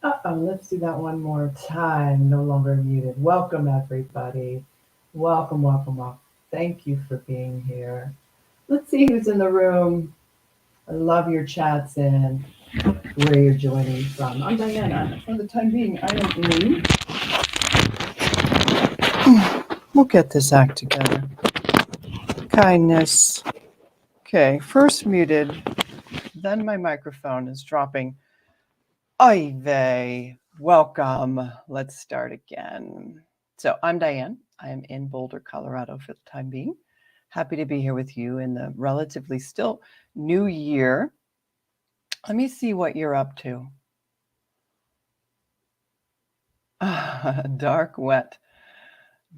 Let's do that one more time. No longer muted. Welcome, everybody. Welcome, welcome, welcome. Thank you for being here. Let's see who's in the room. I love your chats and where you're joining from. I'm Diana. For the time being, I am in. We'll get this act together. Kindness. Okay, first muted, then my microphone is dropping. Oy vey. Welcome. Let's start again. So I'm Diane. I am in Boulder, Colorado for the time being. Happy to be here with you in the relatively still new year. Let me see what you're up to. Dark, wet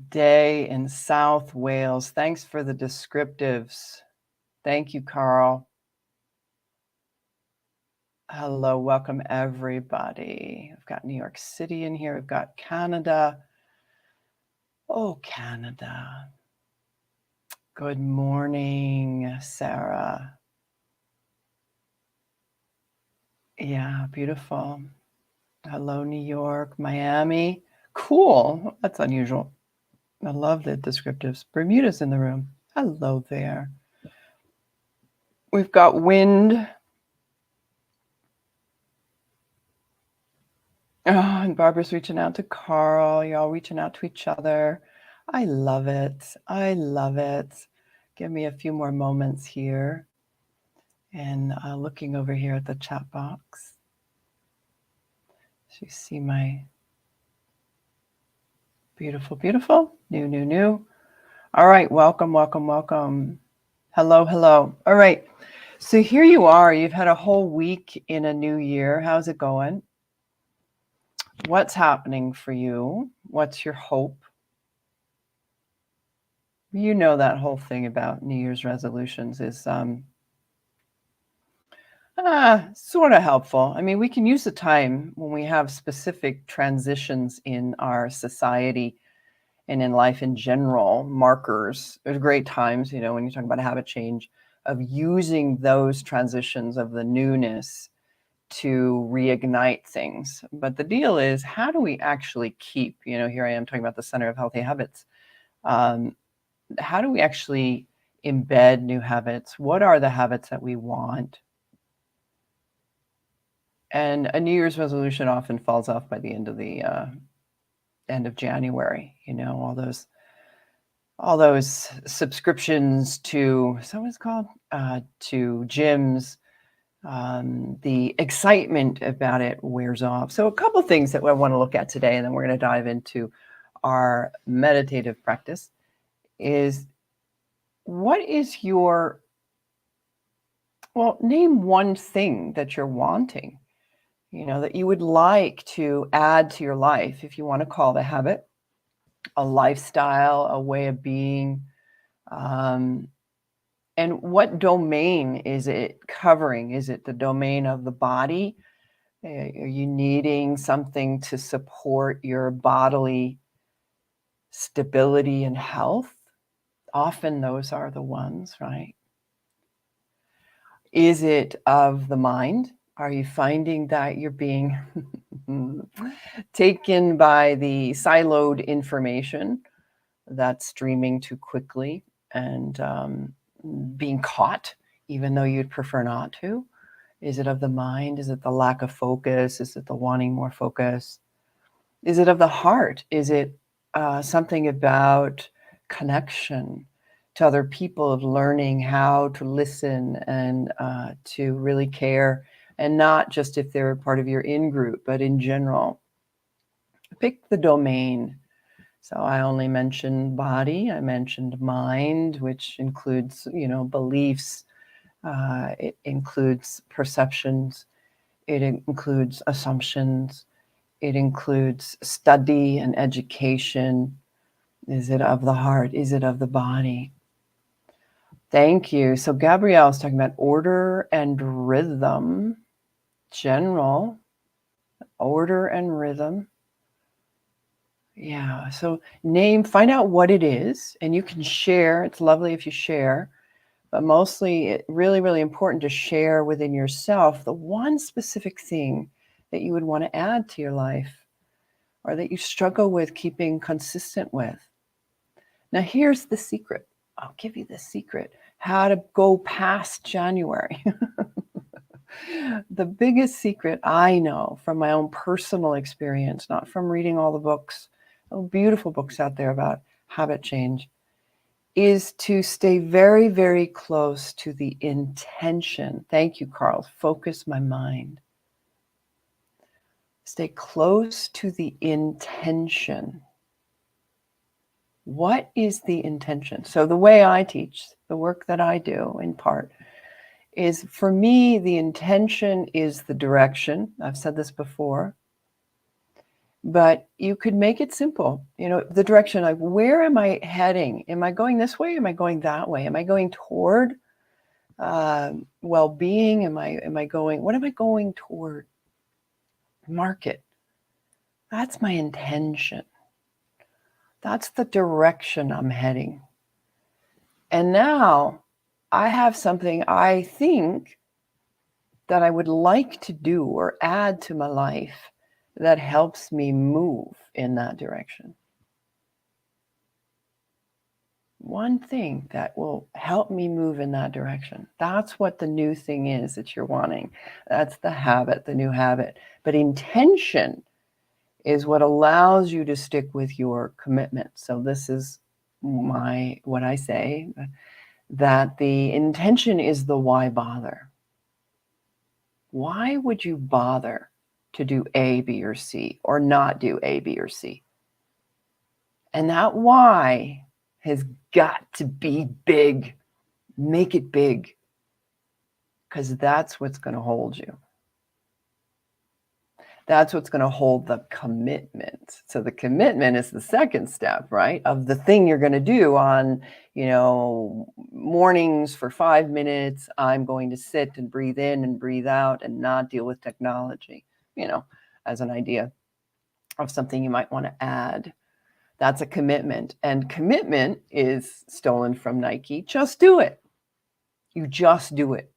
day in South Wales. Thanks for the descriptives. Thank you, Carl. Hello, welcome everybody. I've got New York City in here. We've got Canada. Oh, Canada. Good morning, Sarah. Yeah, beautiful. Hello, New York, Miami. Cool. That's unusual. I love the descriptives. Bermuda's in the room. Hello there. We've got wind. Oh, and Barbara's reaching out to Carl. You're all reaching out to each other. I love it. I love it. Give me a few more moments here. And looking over here at the chat box. So you see my beautiful, beautiful, new. All right, welcome, welcome, welcome. Hello, hello. All right, so here you are. You've had a whole week in a new year. How's it going? What's happening for you? What's your hope? You know that whole thing about New Year's resolutions is sort of helpful. I mean, we can use the time when we have specific transitions in our society and in life in general, markers. There's great times, you know, when you talk about a habit change, of using those transitions of the newness to reignite things. But the deal is, how do we actually keep, you know, here I am talking about the center of healthy habits. How do we actually embed new habits? What are the habits that we want? And a New Year's resolution often falls off by the end of January, you know, all those subscriptions to, so what's called, to gyms, the excitement about it wears off. So a couple of things that I want to look at today, and then we're going to dive into our meditative practice, is what is your, well, name one thing that you're wanting, you know, that you would like to add to your life, if you want to call the habit a lifestyle, a way of being, and what domain is it covering? Is it the domain of the body? Are you needing something to support your bodily stability and health? Often those are the ones, right? Is it of the mind? Are you finding that you're being taken by the siloed information that's streaming too quickly and being caught, even though you'd prefer not to? Is it of the mind? Is it the lack of focus? Is it the wanting more focus? Is it of the heart? Is it something about connection to other people, of learning how to listen and to really care, and not just if they're part of your in-group, but in general? Pick the domain. So I only mentioned body, I mentioned mind, which includes, you know, beliefs, it includes perceptions, it includes assumptions, it includes study and education. Is it of the heart? Is it of the body? Thank you. So Gabrielle is talking about order and rhythm, general, order and rhythm. Yeah, so find out what it is, and you can share. It's lovely if you share, but mostly really, really important to share within yourself the one specific thing that you would want to add to your life, or that you struggle with keeping consistent with. Now, here's the secret. I'll give you the secret, how to go past January. The biggest secret I know from my own personal experience, not from reading all the books, beautiful books out there about habit change, is to stay very, very close to the intention. Thank you, Carl. Focus my mind. Stay close to the intention. What is the intention? So the way I teach, the work that I do in part, is for me, the intention is the direction. I've said this before, but you could make it simple. The direction, like, where am I heading? Am I going this way? Am I going that way? Am I going toward well-being? What am I going toward? Market. That's my intention. That's the direction I'm heading. And now I have something I think that I would like to do or add to my life that helps me move in that direction. One thing that will help me move in that direction. That's what the new thing is that you're wanting. That's the habit, the new habit. But intention is what allows you to stick with your commitment. So this is what I say, that the intention is the why bother. Why would you bother to do A, B, or C, or not do A, B, or C? And that why has got to be big. Make it big, because that's what's going to hold you. That's what's going to hold the commitment. So the commitment is the second step, right? Of the thing you're going to do on, mornings for 5 minutes. I'm going to sit and breathe in and breathe out and not deal with technology, as an idea of something you might want to add. That's a commitment. And commitment is stolen from Nike. Just do it. You just do it.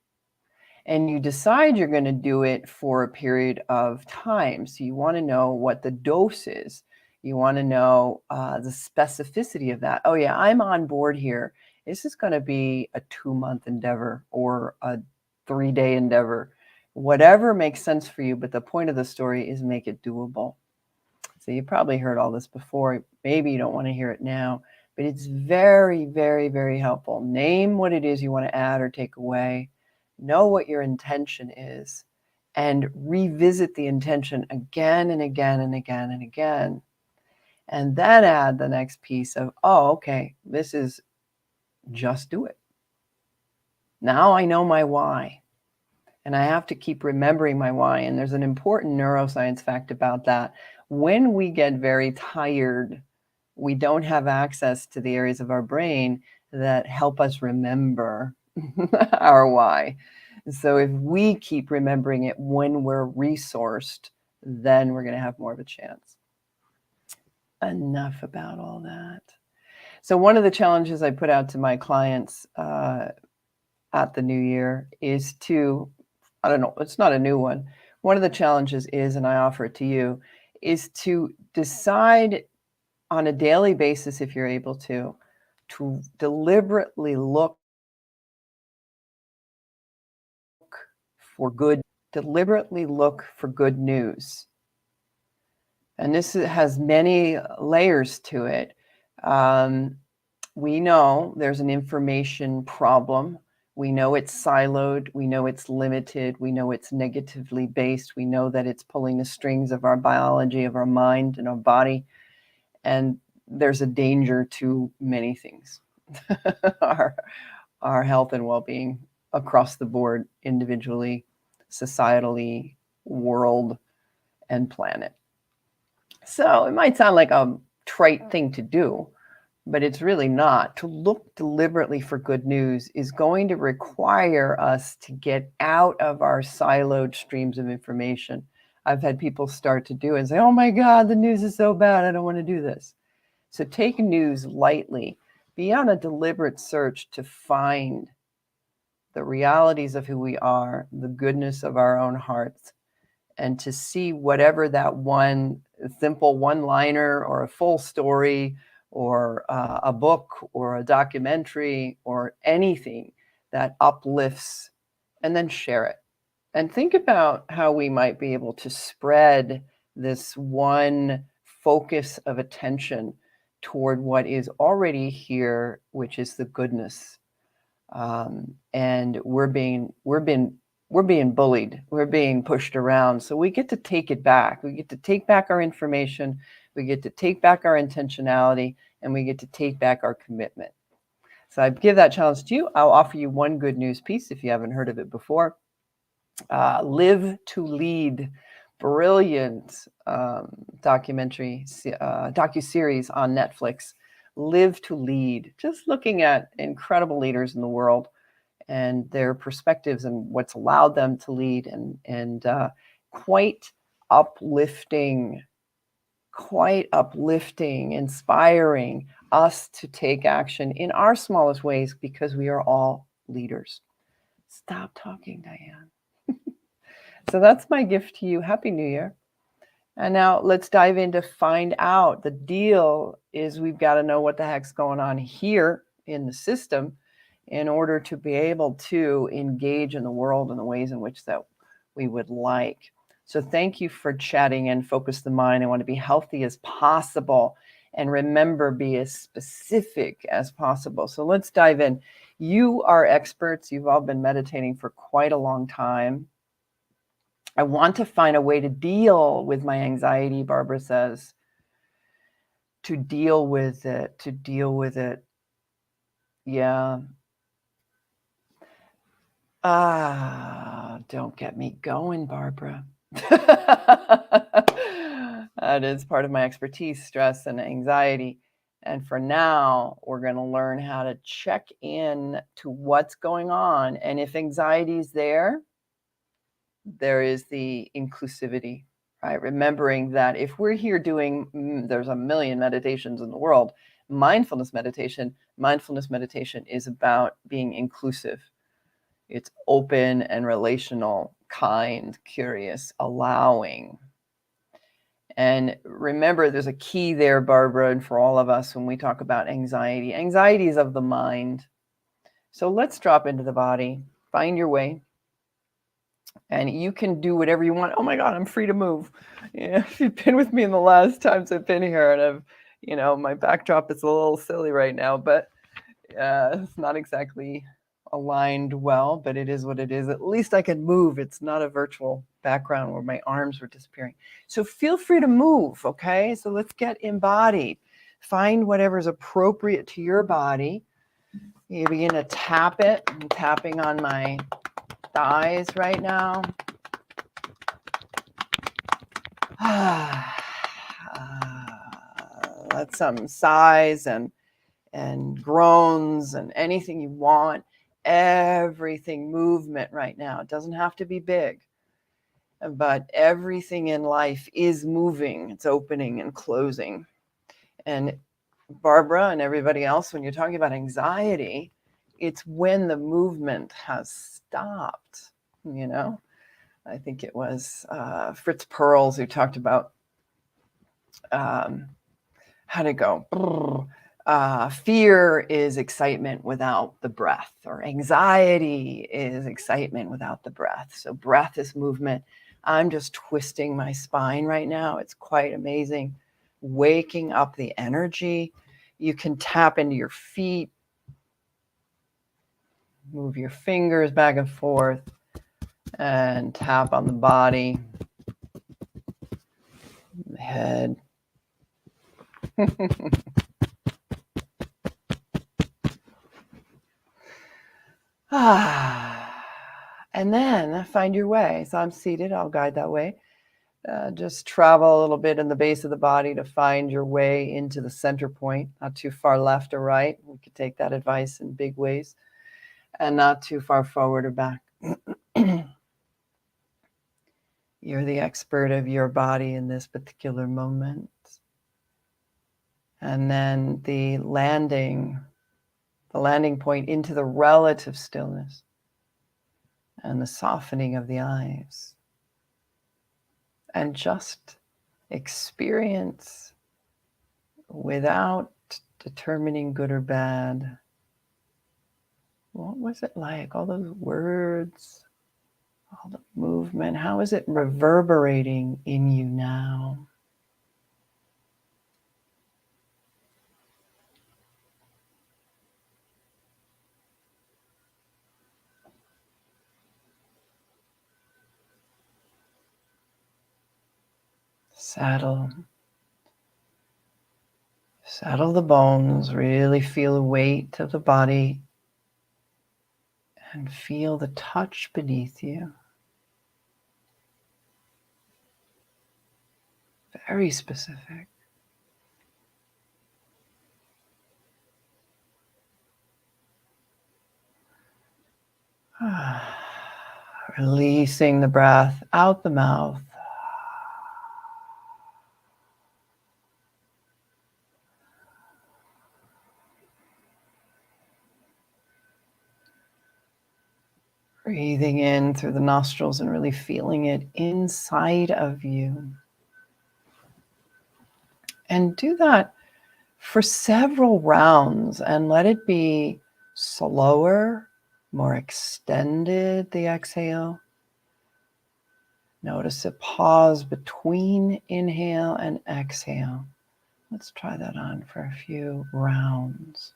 And you decide you're going to do it for a period of time. So you want to know what the dose is. You want to know the specificity of that. Oh yeah, I'm on board here. This is going to be a 2-month endeavor or a 3-day endeavor. Whatever makes sense for you, but the point of the story is make it doable. So you probably heard all this before. Maybe you don't want to hear it now, but it's very, very, very helpful. Name what it is you want to add or take away. Know what your intention is, and revisit the intention again and again and again and again. And then add the next piece of, oh, okay, this is just do it. Now I know my why, and I have to keep remembering my why. And there's an important neuroscience fact about that. When we get very tired, we don't have access to the areas of our brain that help us remember our why. So if we keep remembering it when we're resourced, then we're going to have more of a chance. Enough about all that. So one of the challenges I put out to my clients at the new year is to, I don't know, it's not a new one. One of the challenges is, and I offer it to you, is to decide on a daily basis, if you're able to deliberately look for good news. And this has many layers to it. We know there's an information problem. We know it's siloed. We know it's limited. We know it's negatively based. We know that it's pulling the strings of our biology, of our mind and our body. And there's a danger to many things, our health and well-being across the board, individually, societally, world, and planet. So it might sound like a trite thing to do, but it's really not. To look deliberately for good news is going to require us to get out of our siloed streams of information. I've had people start to do it and say, oh my God, the news is so bad, I don't want to do this. So take news lightly. Be on a deliberate search to find the realities of who we are, the goodness of our own hearts, and to see whatever that one simple one-liner or a full story or a book or a documentary or anything that uplifts, and then share it. And think about how we might be able to spread this one focus of attention toward what is already here, which is the goodness. And we're being bullied. We're being pushed around. So we get to take it back. We get to take back our information. We get to take back our intentionality, and we get to take back our commitment. So I give that challenge to you. I'll offer you one good news piece if you haven't heard of it before. Live to Lead, brilliant docuseries on Netflix. Live to Lead, just looking at incredible leaders in the world and their perspectives and what's allowed them to lead, and quite uplifting, inspiring us to take action in our smallest ways, because we are all leaders. Stop talking, Diane. So that's my gift to you. Happy New Year. And now let's dive in to find out. The deal is we've got to know what the heck's going on here in the system in order to be able to engage in the world in the ways in which that we would like. So thank you for chatting in. Focus the mind. I want to be healthy as possible. And remember, be as specific as possible. So let's dive in. You are experts. You've all been meditating for quite a long time. I want to find a way to deal with my anxiety, Barbara says. To deal with it. Yeah. Don't get me going, Barbara. That is part of my expertise, stress and anxiety. And for now, we're going to learn how to check in to what's going on. And if anxiety is there is the inclusivity, right? Remembering that if we're here doing, there's a million meditations in the world, mindfulness meditation is about being inclusive. It's open and relational, kind, curious, allowing. And remember, there's a key there, Barbara, and for all of us when we talk about anxiety. Anxiety is of the mind. So let's drop into the body, find your way. And you can do whatever you want. Oh my God, I'm free to move. Yeah, if you've been with me in the last times I've been here, and my backdrop is a little silly right now, but it's not exactly aligned well, but it is what it is. At least I can move. It's not a virtual background where my arms were disappearing. So feel free to move, okay? So let's get embodied. Find whatever's appropriate to your body. You begin to tap it. I'm tapping on my thighs right now. Let some sighs and groans and anything you want. Everything, movement right now. It doesn't have to be big, but everything in life is moving. It's opening and closing. And Barbara and everybody else, when you're talking about anxiety, it's when the movement has stopped, I think it was Fritz Perls who talked about how to go. Fear is excitement without the breath, or anxiety is excitement without the breath. So breath is movement. I'm just twisting my spine right now. It's quite amazing. Waking up the energy. You can tap into your feet. Move your fingers back and forth and tap on the body, the head. And then find your way. So I'm seated. I'll guide that way. Just travel a little bit in the base of the body to find your way into the center point. Not too far left or right. We could take that advice in big ways. And not too far forward or back. You're the expert of your body in this particular moment. And then the landing point into the relative stillness and the softening of the eyes. and just experience without determining good or bad. What was it like? All those words, all the movement, how is it reverberating in you now? Settle the bones, really feel the weight of the body and feel the touch beneath you. Very specific. Releasing the breath out the mouth. Breathing in through the nostrils and really feeling it inside of you. And do that for several rounds and let it be slower, more extended, the exhale. Notice a pause between inhale and exhale. Let's try that on for a few rounds.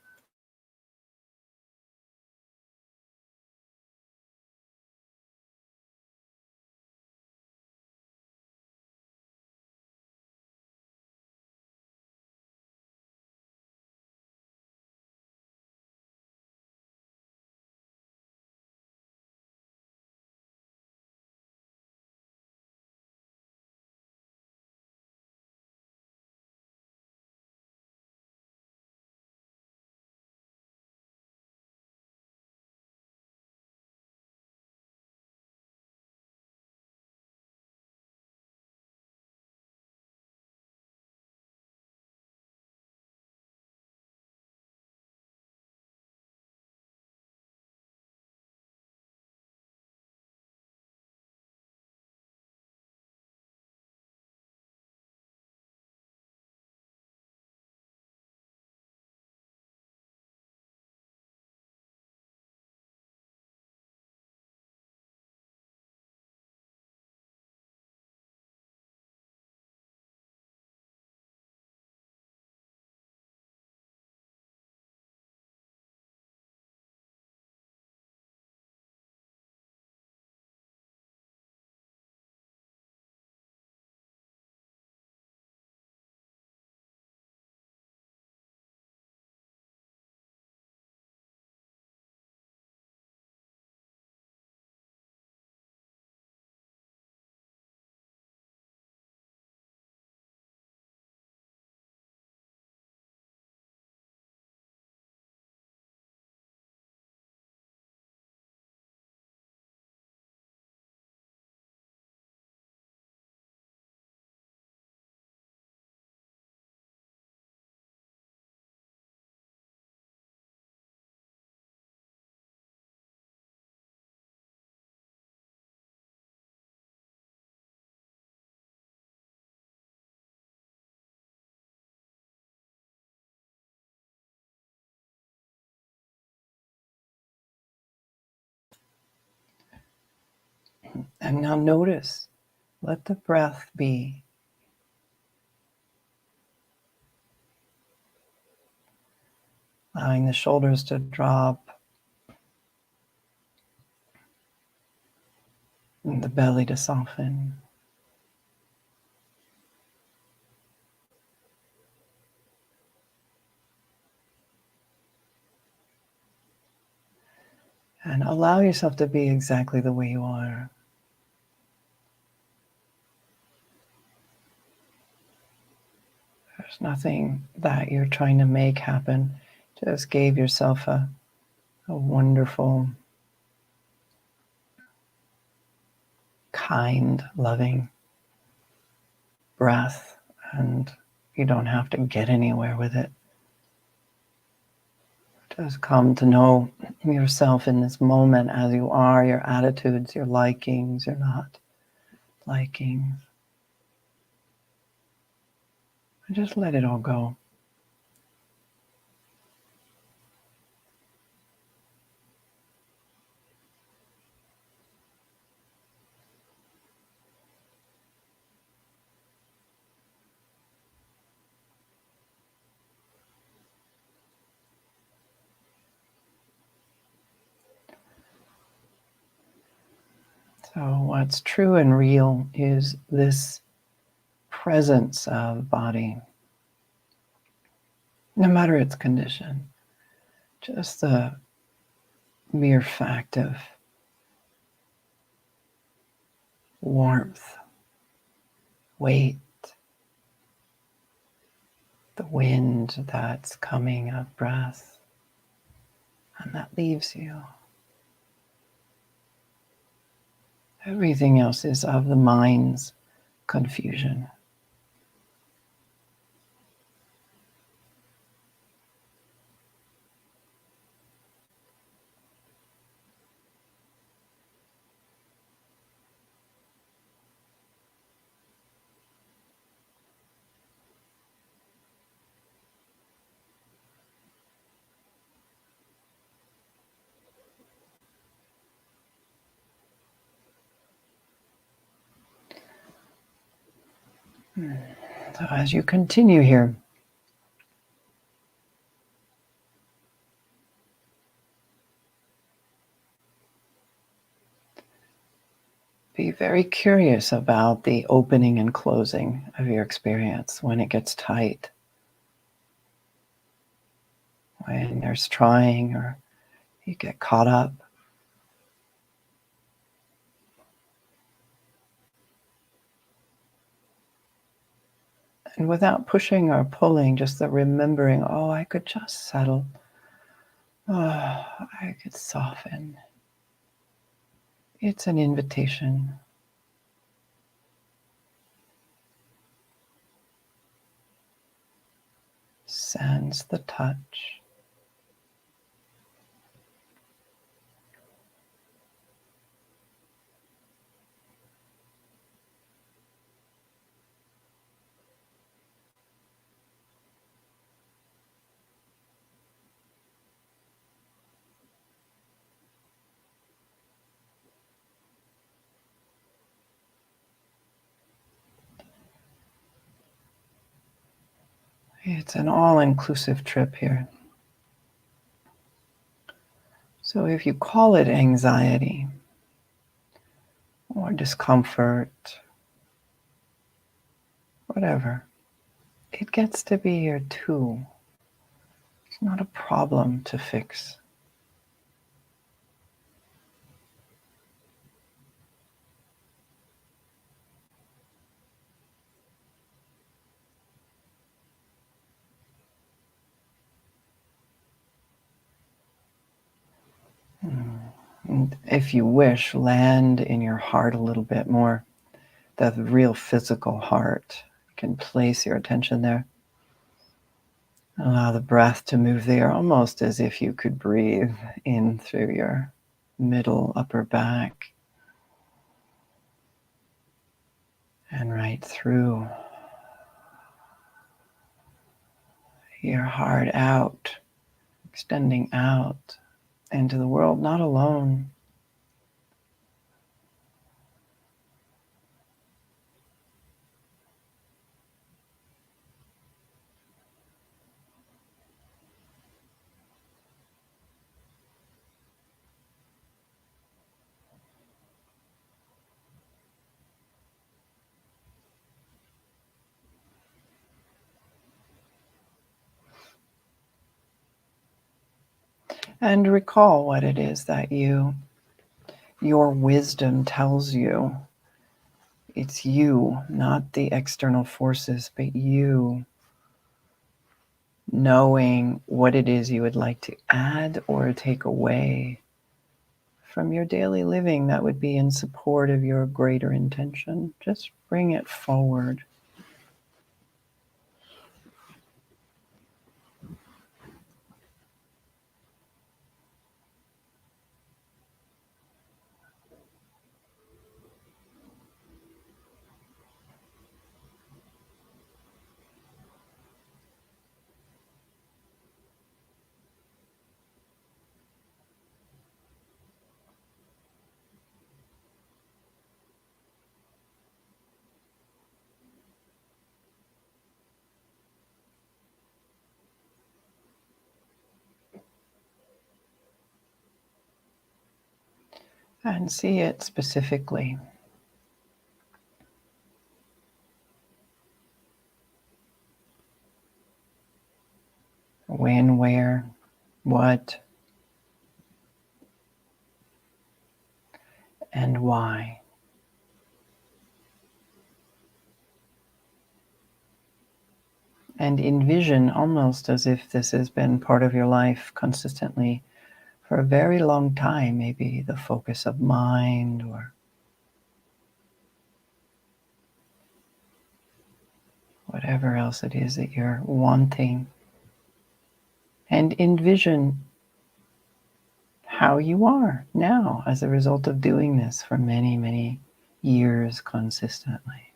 And now notice, let the breath be. Allowing the shoulders to drop and the belly to soften. And allow yourself to be exactly the way you are. There's nothing that you're trying to make happen. Just give yourself a wonderful, kind, loving breath, and you don't have to get anywhere with it. Just come to know yourself in this moment as you are, your attitudes, your likings, your not likings. Just let it all go. So what's true and real is this presence of body, no matter its condition. Just the mere fact of warmth, weight, the wind that's coming of breath, and that leaves you. Everything else is of the mind's confusion. So as you continue here, be very curious about the opening and closing of your experience when it gets tight, when there's trying or you get caught up. And without pushing or pulling, just the remembering, oh, I could just settle. Oh, I could soften. It's an invitation. Sense the touch. It's an all-inclusive trip here. So if you call it anxiety or discomfort, whatever, it gets to be here too. It's not a problem to fix. And if you wish, land in your heart a little bit more, the real physical heart. You can place your attention there. Allow the breath to move there, almost as if you could breathe in through your middle upper back and right through your heart out, extending out into the world, not alone. And recall what it is that your wisdom tells you. It's you, not the external forces, but you knowing what it is you would like to add or take away from your daily living that would be in support of your greater intention. Just bring it forward. and see it specifically. When, where, what, and why. And envision almost as if this has been part of your life consistently for a very long time, maybe the focus of mind or whatever else it is that you're wanting. And envision how you are now as a result of doing this for many, many years consistently.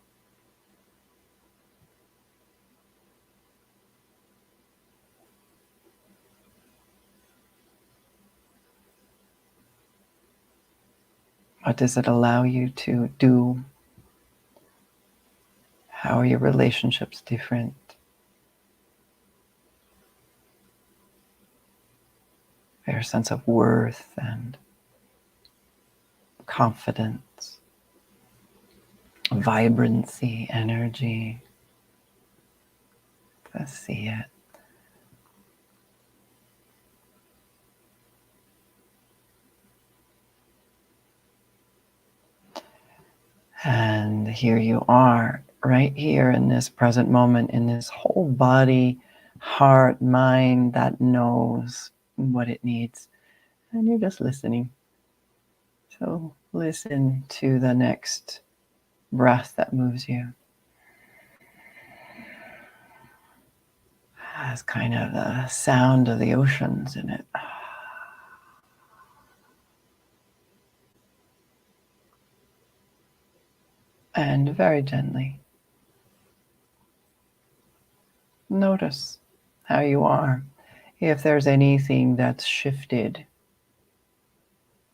What does it allow you to do? How are your relationships different? Their sense of worth and confidence, vibrancy, energy. To see it. And here you are, right here in this present moment, in this whole body, heart, mind that knows what it needs. And you're just listening. So listen to the next breath that moves you. Has kind of the sound of the oceans in it. And very gently, notice how you are. If there's anything that's shifted,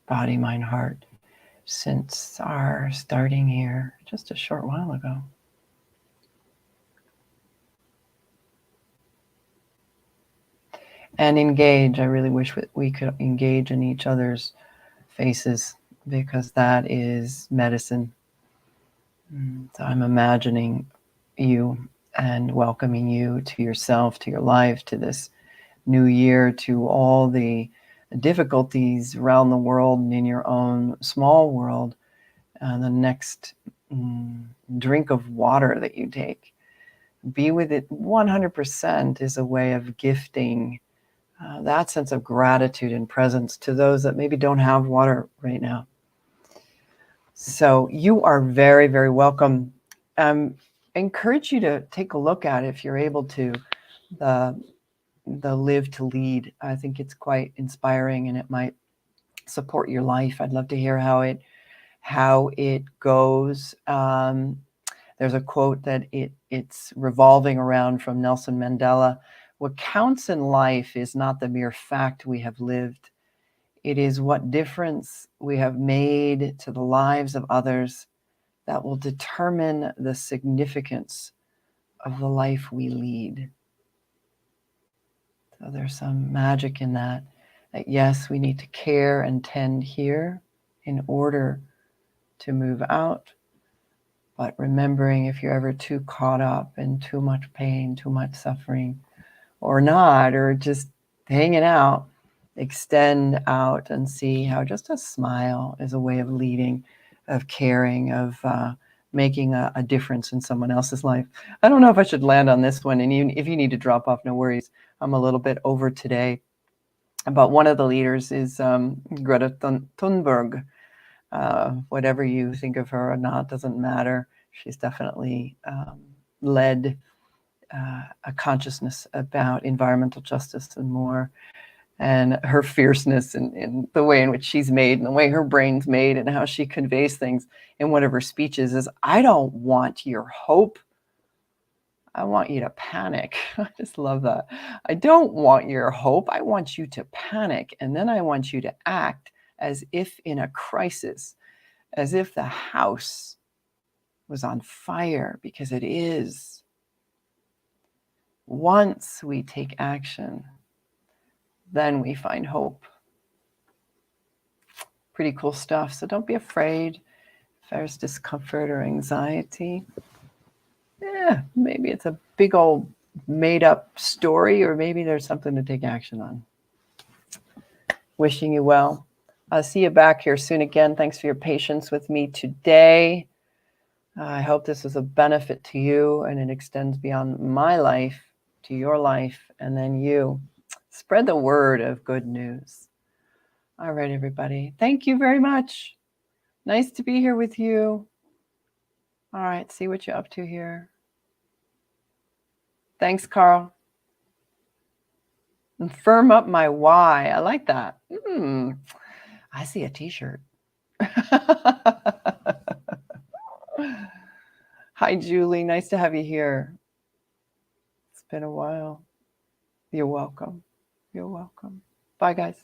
body, mind, heart, since our starting here just a short while ago. And engage. I really wish we could engage in each other's faces, because that is medicine. So I'm imagining you and welcoming you to yourself, to your life, to this new year, to all the difficulties around the world and in your own small world. The next drink of water that you take, be with it 100% is a way of gifting that sense of gratitude and presence to those that maybe don't have water right now. So you are very, very welcome. I encourage you to take a look at, if you're able to, the Live to Lead. I think it's quite inspiring and it might support your life. I'd love to hear how it goes. There's a quote that it's revolving around from Nelson Mandela. What counts in life is not the mere fact we have lived. It is what difference we have made to the lives of others that will determine the significance of the life we lead. So there's some magic in that yes, we need to care and tend here in order to move out. But remembering, if you're ever too caught up in too much pain, too much suffering, or not, or just hanging out, extend out and see how just a smile is a way of leading, of caring, of making a difference in someone else's life. I don't know if I should land on this one, and if you need to drop off, no worries. I'm a little bit over today. But one of the leaders is Greta Thunberg. Whatever you think of her or not doesn't matter. She's definitely led a consciousness about environmental justice and more. And her fierceness in the way in which she's made and the way her brain's made and how she conveys things in one of her speeches is, I don't want your hope. I want you to panic. I just love that. I don't want your hope. I want you to panic. And then I want you to act as if in a crisis, as if the house was on fire, because it is. Once we take action, then we find hope. pretty cool stuff. So don't be afraid if there's discomfort or anxiety. Yeah, maybe it's a big old made up story, or maybe there's something to take action on. Wishing you well. I'll see you back here soon again. Thanks for your patience with me today. I hope this was a benefit to you, and it extends beyond my life to your life, and then you spread the word of good news. All right, everybody. Thank you very much. Nice to be here with you. All right, see what you're up to here. Thanks, Carl. And firm up my why. I like that. I see a t-shirt. Hi, Julie. Nice to have you here. It's been a while. You're welcome. You're welcome. Bye, guys.